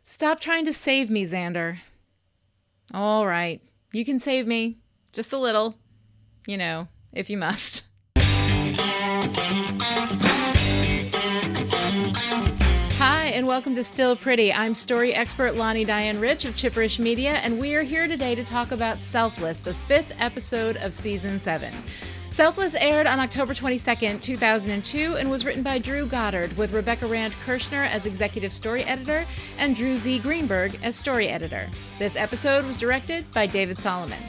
Stop trying to save me, Xander. All right, you can save me. Just a little. You know, if you must. Hi, and welcome to Still Pretty. I'm story expert Lonnie Diane Rich of Chipperish Media, and we are here today to talk about Selfless, the 5th episode of Season 7. Selfless aired on October 22nd, 2002, and was written by Drew Goddard, with Rebecca Rand Kirshner as executive story editor and Drew Z. Greenberg as story editor. This episode was directed by David Solomon.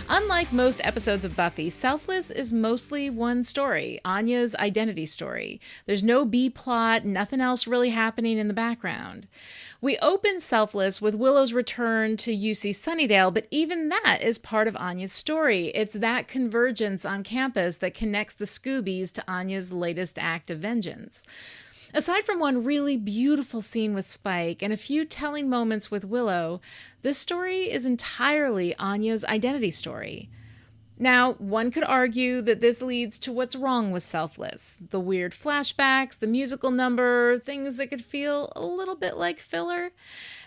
Unlike most episodes of Buffy, Selfless is mostly one story, Anya's identity story. There's no B-plot, nothing else really happening in the background. We open Selfless with Willow's return to UC Sunnydale, but even that is part of Anya's story. It's that convergence on campus that connects the Scoobies to Anya's latest act of vengeance. Aside from one really beautiful scene with Spike and a few telling moments with Willow, this story is entirely Anya's identity story. Now, one could argue that this leads to what's wrong with Selfless. The weird flashbacks, the musical number, things that could feel a little bit like filler,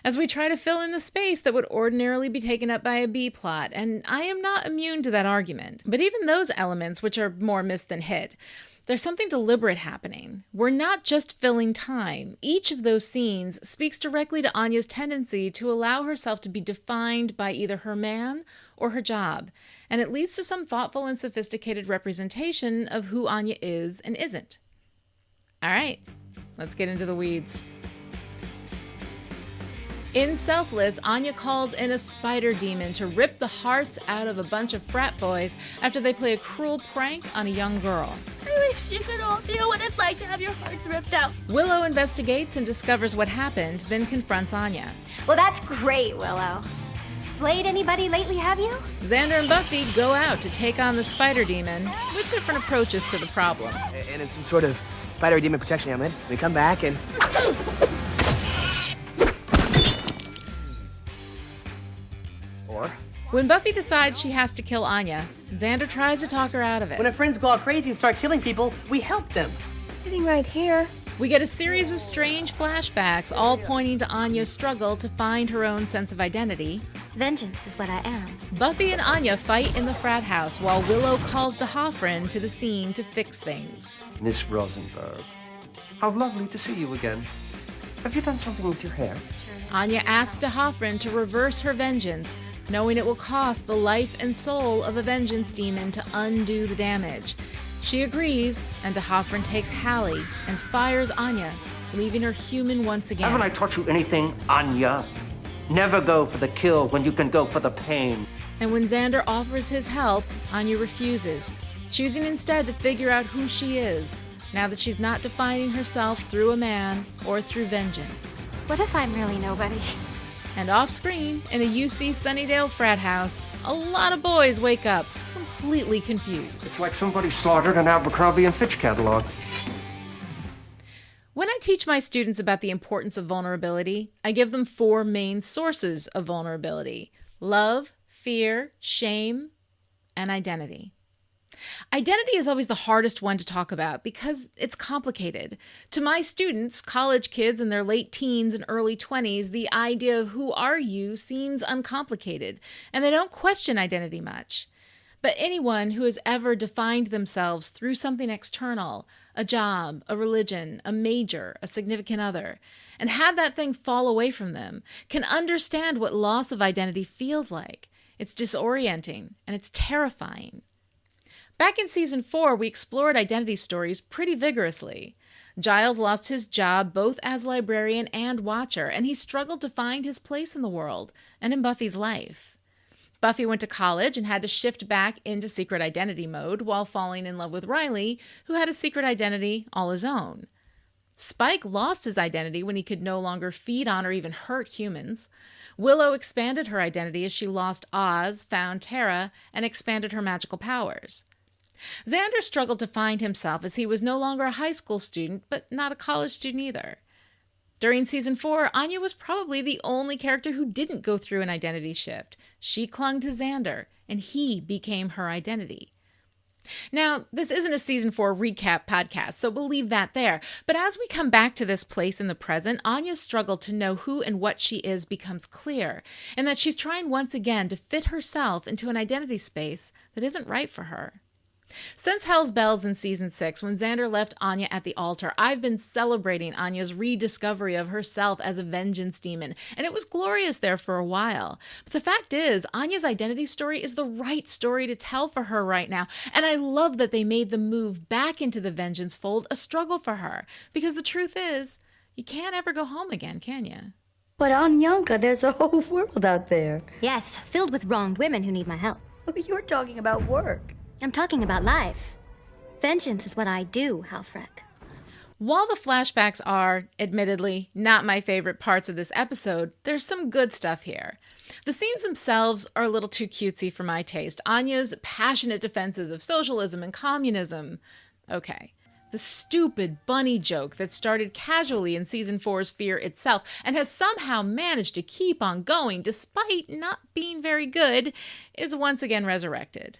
as we try to fill in the space that would ordinarily be taken up by a B-plot, and I am not immune to that argument. But even those elements, which are more missed than hit, there's something deliberate happening. We're not just filling time. Each of those scenes speaks directly to Anya's tendency to allow herself to be defined by either her man or her job, and it leads to some thoughtful and sophisticated representation of who Anya is and isn't. All right, let's get into the weeds. In Selfless, Anya calls in a spider demon to rip the hearts out of a bunch of frat boys after they play a cruel prank on a young girl. I wish you could all feel what it's like to have your hearts ripped out. Willow investigates and discovers what happened, then confronts Anya. Well, that's great, Willow. Flayed anybody lately, have you? Xander and Buffy go out to take on the spider demon with different approaches to the problem. And in some sort of spider demon protection helmet, we come back and... When Buffy decides she has to kill Anya, Xander tries to talk her out of it. When our friends go all crazy and start killing people, we help them. Sitting right here. We get a series of strange flashbacks, all pointing to Anya's struggle to find her own sense of identity. Vengeance is what I am. Buffy and Anya fight in the frat house while Willow calls DeHoffrin to the scene to fix things. Miss Rosenberg, how lovely to see you again. Have you done something with your hair? Anya asks DeHoffrin to reverse her vengeance, knowing it will cost the life and soul of a vengeance demon to undo the damage. She agrees, and DeHoffrin takes Hallie and fires Anya, leaving her human once again. Haven't I taught you anything, Anya? Never go for the kill when you can go for the pain. And when Xander offers his help, Anya refuses, choosing instead to figure out who she is, now that she's not defining herself through a man or through vengeance. What if I'm really nobody? And off-screen, in a UC Sunnydale frat house, a lot of boys wake up, completely confused. It's like somebody slaughtered an Abercrombie and Fitch catalog. When I teach my students about the importance of vulnerability, I give them 4 main sources of vulnerability: love, fear, shame, and identity. Identity is always the hardest one to talk about because it's complicated. To my students, college kids in their late teens and early 20s, the idea of who are you seems uncomplicated, and they don't question identity much. But anyone who has ever defined themselves through something external, a job, a religion, a major, a significant other, and had that thing fall away from them, can understand what loss of identity feels like. It's disorienting, and it's terrifying. Back in Season 4, we explored identity stories pretty vigorously. Giles lost his job both as librarian and watcher, and he struggled to find his place in the world and in Buffy's life. Buffy went to college and had to shift back into secret identity mode while falling in love with Riley, who had a secret identity all his own. Spike lost his identity when he could no longer feed on or even hurt humans. Willow expanded her identity as she lost Oz, found Tara, and expanded her magical powers. Xander struggled to find himself as he was no longer a high school student, but not a college student either. During Season 4, Anya was probably the only character who didn't go through an identity shift. She clung to Xander, and he became her identity. Now, this isn't a season 4 recap podcast, so we'll leave that there. But as we come back to this place in the present, Anya's struggle to know who and what she is becomes clear, and that she's trying once again to fit herself into an identity space that isn't right for her. Since Hell's Bells in Season 6, when Xander left Anya at the altar, I've been celebrating Anya's rediscovery of herself as a vengeance demon, and it was glorious there for a while. But the fact is, Anya's identity story is the right story to tell for her right now, and I love that they made the move back into the vengeance fold a struggle for her, because the truth is, you can't ever go home again, can you? But Anyanka, there's a whole world out there. Yes, filled with wronged women who need my help. You're talking about work. I'm talking about life. Vengeance is what I do, Halfrek. While the flashbacks are, admittedly, not my favorite parts of this episode, there's some good stuff here. The scenes themselves are a little too cutesy for my taste. Anya's passionate defenses of socialism and communism. Okay. The stupid bunny joke that started casually in Season 4's Fear itself and has somehow managed to keep on going despite not being very good is once again resurrected.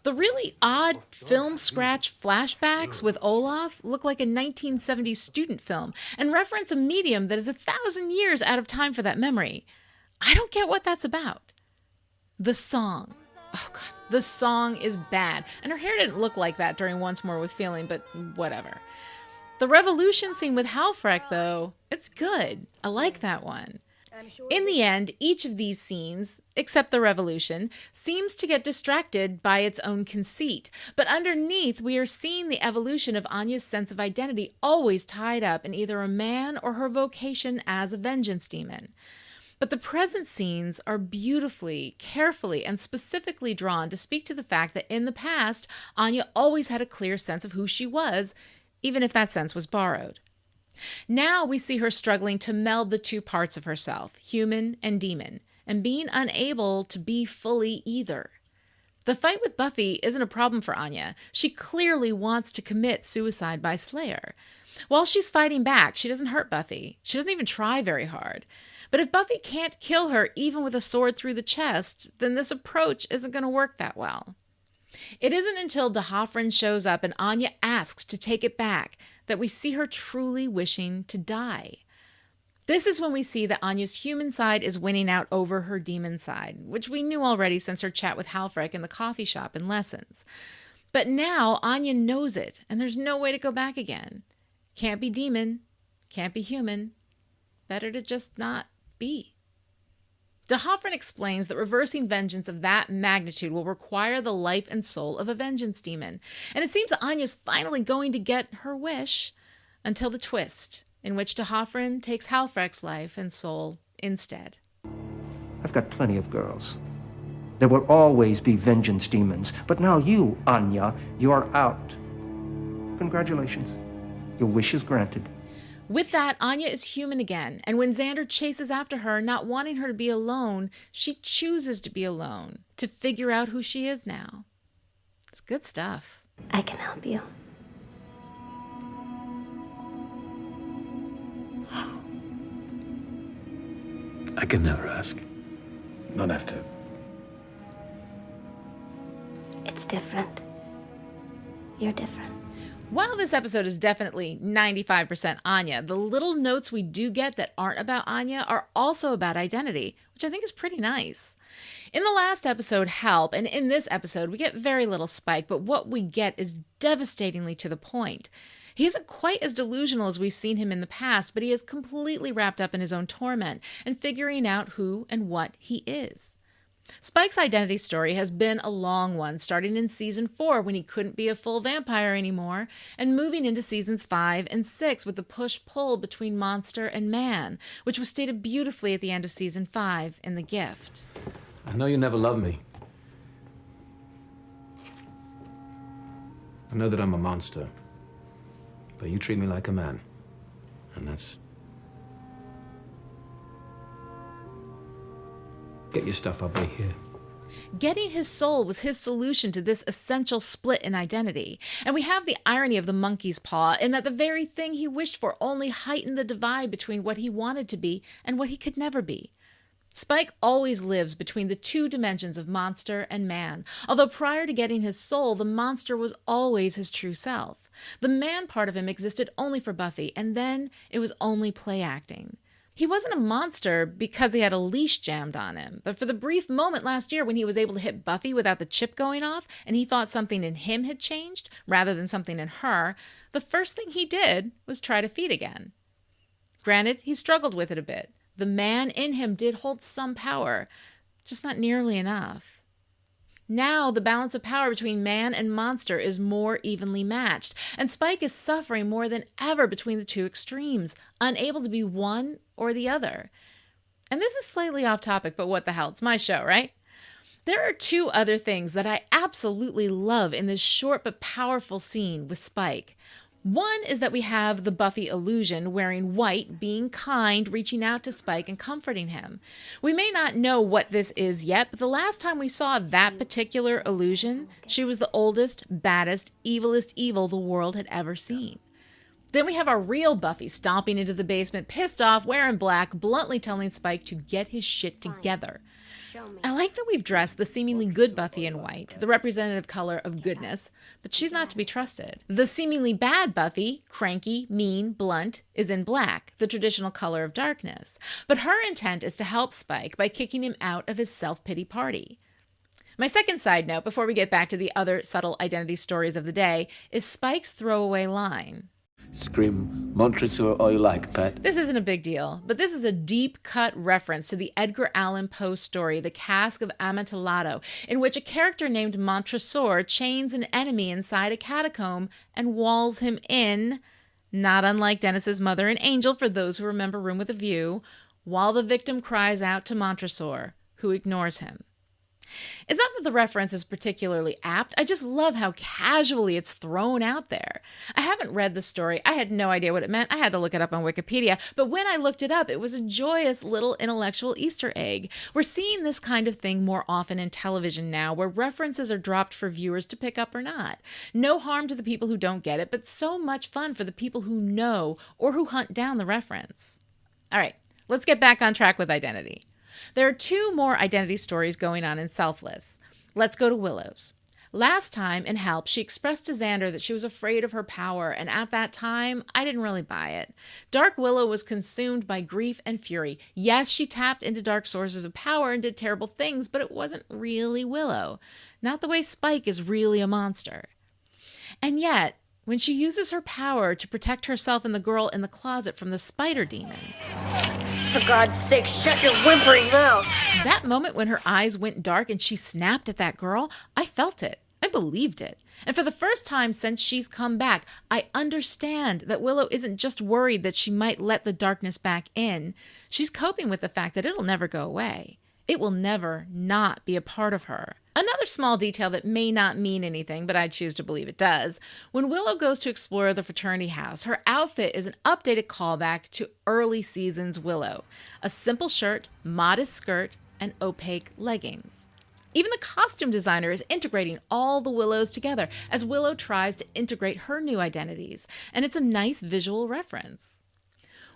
The really odd film scratch flashbacks with Olaf look like a 1970s student film and reference a medium that is 1,000 years out of time for that memory. I don't get what that's about. The song. Oh God, the song is bad. And her hair didn't look like that during Once More with Feeling, but whatever. The revolution scene with Halfrek, though, it's good. I like that one. In the end, each of these scenes, except the revolution, seems to get distracted by its own conceit. But underneath, we are seeing the evolution of Anya's sense of identity always tied up in either a man or her vocation as a vengeance demon. But the present scenes are beautifully, carefully, and specifically drawn to speak to the fact that in the past, Anya always had a clear sense of who she was, even if that sense was borrowed. Now we see her struggling to meld the two parts of herself, human and demon, and being unable to be fully either. The fight with Buffy isn't a problem for Anya. She clearly wants to commit suicide by Slayer. While she's fighting back, she doesn't hurt Buffy. She doesn't even try very hard. But if Buffy can't kill her even with a sword through the chest, then this approach isn't going to work that well. It isn't until D'Hoffryn shows up and Anya asks to take it back that we see her truly wishing to die. This is when we see that Anya's human side is winning out over her demon side, which we knew already since her chat with Halfrek in the coffee shop in Lessons. But now Anya knows it, and there's no way to go back again. Can't be demon, can't be human. Better to just not be. D'Hoffryn explains that reversing vengeance of that magnitude will require the life and soul of a vengeance demon. And it seems that Anya's finally going to get her wish until the twist, in which D'Hoffryn takes Halfrek's life and soul instead. I've got plenty of girls. There will always be vengeance demons. But now you, Anya, you're out. Congratulations. Your wish is granted. With that, Anya is human again, and when Xander chases after her, not wanting her to be alone, she chooses to be alone, to figure out who she is now. It's good stuff. I can help you. I can never ask. Not after. It's different. You're different. While this episode is definitely 95% Anya, the little notes we do get that aren't about Anya are also about identity, which I think is pretty nice. In the last episode, Help, and in this episode, we get very little Spike, but what we get is devastatingly to the point. He isn't quite as delusional as we've seen him in the past, but he is completely wrapped up in his own torment and figuring out who and what he is. Spike's identity story has been a long one, starting in Season 4 when he couldn't be a full vampire anymore, and moving into Seasons 5 and 6 with the push-pull between monster and man, which was stated beautifully at the end of Season 5 in The Gift. I know you never loved me. I know that I'm a monster. But you treat me like a man. And that's... Get your stuff, I'll be here. Getting his soul was his solution to this essential split in identity. And we have the irony of the monkey's paw in that the very thing he wished for only heightened the divide between what he wanted to be and what he could never be. Spike always lives between the two dimensions of monster and man, although prior to getting his soul, the monster was always his true self. The man part of him existed only for Buffy, and then it was only play acting. He wasn't a monster because he had a leash jammed on him, but for the brief moment last year when he was able to hit Buffy without the chip going off, and he thought something in him had changed rather than something in her, the first thing he did was try to feed again. Granted, he struggled with it a bit. The man in him did hold some power, just not nearly enough. Now the balance of power between man and monster is more evenly matched, and Spike is suffering more than ever between the two extremes, unable to be one or the other. And this is slightly off topic, but what the hell, it's my show, right? There are two other things that I absolutely love in this short but powerful scene with Spike. One is that we have the Buffy illusion wearing white, being kind, reaching out to Spike and comforting him. We may not know what this is yet, but the last time we saw that particular illusion, she was the oldest, baddest, evilest evil the world had ever seen. Then we have our real Buffy stomping into the basement, pissed off, wearing black, bluntly telling Spike to get his shit together. I like that we've dressed the seemingly good Buffy in white, the representative color of goodness, but she's not to be trusted. The seemingly bad Buffy, cranky, mean, blunt, is in black, the traditional color of darkness. But her intent is to help Spike by kicking him out of his self-pity party. My second side note, before we get back to the other subtle identity stories of the day, is Spike's throwaway line. Scream Montresor all you like, Pat. This isn't a big deal, but this is a deep-cut reference to the Edgar Allan Poe story, The Cask of Amontillado, in which a character named Montresor chains an enemy inside a catacomb and walls him in, not unlike Dennis's mother and Angel for those who remember Room with a View, while the victim cries out to Montresor, who ignores him. It's not that the reference is particularly apt, I just love how casually it's thrown out there. I haven't read the story, I had no idea what it meant, I had to look it up on Wikipedia, but when I looked it up, it was a joyous little intellectual Easter egg. We're seeing this kind of thing more often in television now, where references are dropped for viewers to pick up or not. No harm to the people who don't get it, but so much fun for the people who know or who hunt down the reference. All right, let's get back on track with identity. There are two more identity stories going on in Selfless. Let's go to Willow's. Last time in Help, she expressed to Xander that she was afraid of her power, and at that time, I didn't really buy it. Dark Willow was consumed by grief and fury. Yes, she tapped into dark sources of power and did terrible things, but it wasn't really Willow. Not the way Spike is really a monster. And yet, when she uses her power to protect herself and the girl in the closet from the spider demon. For God's sake, shut your whimpering mouth. That moment when her eyes went dark and she snapped at that girl, I felt it. I believed it. And for the first time since she's come back, I understand that Willow isn't just worried that she might let the darkness back in. She's coping with the fact that it'll never go away. It will never not be a part of her. Another small detail that may not mean anything, but I choose to believe it does. When Willow goes to explore the fraternity house, her outfit is an updated callback to early seasons Willow. A simple shirt, modest skirt, and opaque leggings. Even the costume designer is integrating all the Willows together as Willow tries to integrate her new identities, and it's a nice visual reference.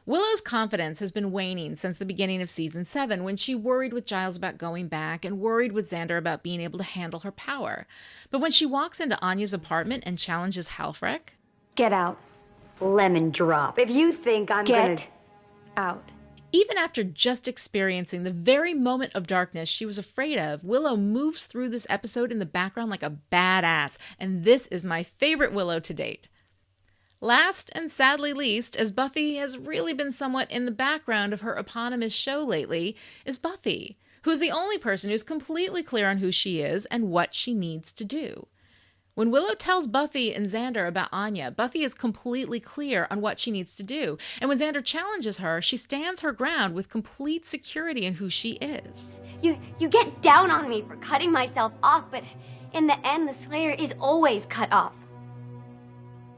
Willow's confidence has been waning since the beginning of Season 7 when she worried with Giles about going back and worried with Xander about being able to handle her power. But when she walks into Anya's apartment and challenges Halfrek... Get out. Lemon drop. If you think I'm Get out. Even after just experiencing the very moment of darkness she was afraid of, Willow moves through this episode in the background like a badass, and this is my favorite Willow to date. Last and sadly least, as Buffy has really been somewhat in the background of her eponymous show lately, is Buffy, who is the only person who's completely clear on who she is and what she needs to do. When Willow tells Buffy and Xander about Anya, Buffy is completely clear on what she needs to do, and when Xander challenges her, she stands her ground with complete security in who she is. You get down on me for cutting myself off, but in the end, the Slayer is always cut off.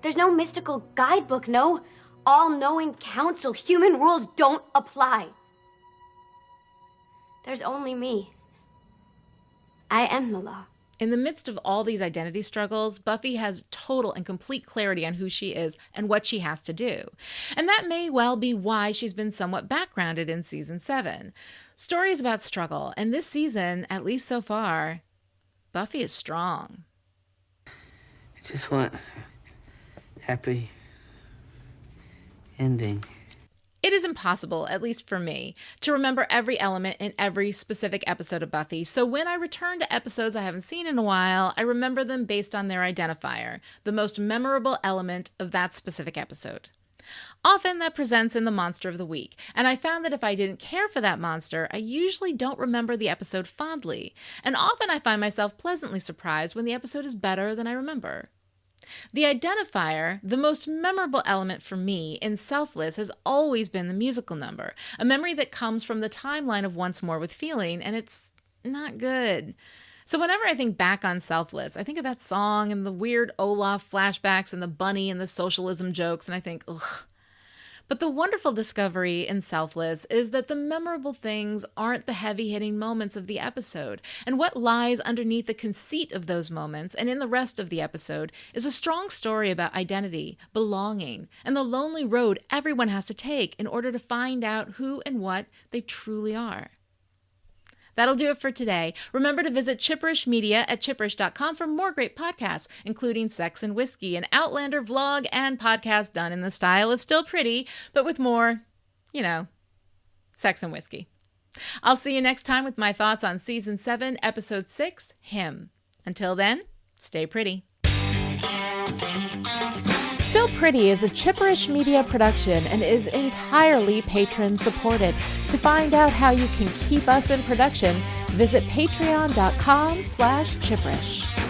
There's no mystical guidebook, no all-knowing council. Human rules don't apply. There's only me. I am the law. In the midst of all these identity struggles, Buffy has total and complete clarity on who she is and what she has to do. And that may well be why she's been somewhat backgrounded in season 7. Stories about struggle, and this season, at least so far, Buffy is strong. I just want a happy ending. It is impossible, at least for me, to remember every element in every specific episode of Buffy, so when I return to episodes I haven't seen in a while, I remember them based on their identifier, the most memorable element of that specific episode. Often that presents in the monster of the week, and I found that if I didn't care for that monster, I usually don't remember the episode fondly, and often I find myself pleasantly surprised when the episode is better than I remember. The identifier, the most memorable element for me in Selfless, has always been the musical number, a memory that comes from the timeline of Once More with Feeling, and it's not good. So whenever I think back on Selfless, I think of that song and the weird Olaf flashbacks and the bunny and the socialism jokes, and I think, ugh. But the wonderful discovery in Selfless is that the memorable things aren't the heavy-hitting moments of the episode, and what lies underneath the conceit of those moments and in the rest of the episode is a strong story about identity, belonging, and the lonely road everyone has to take in order to find out who and what they truly are. That'll do it for today. Remember to visit Chipperish Media at chipperish.com for more great podcasts, including Sex and Whiskey, an Outlander vlog and podcast done in the style of Still Pretty, but with more, sex and whiskey. I'll see you next time with my thoughts on Season 7, Episode 6, Him. Until then, stay pretty. Still Pretty is a Chipperish Media production and is entirely patron-supported. To find out how you can keep us in production, visit patreon.com/Chipperish.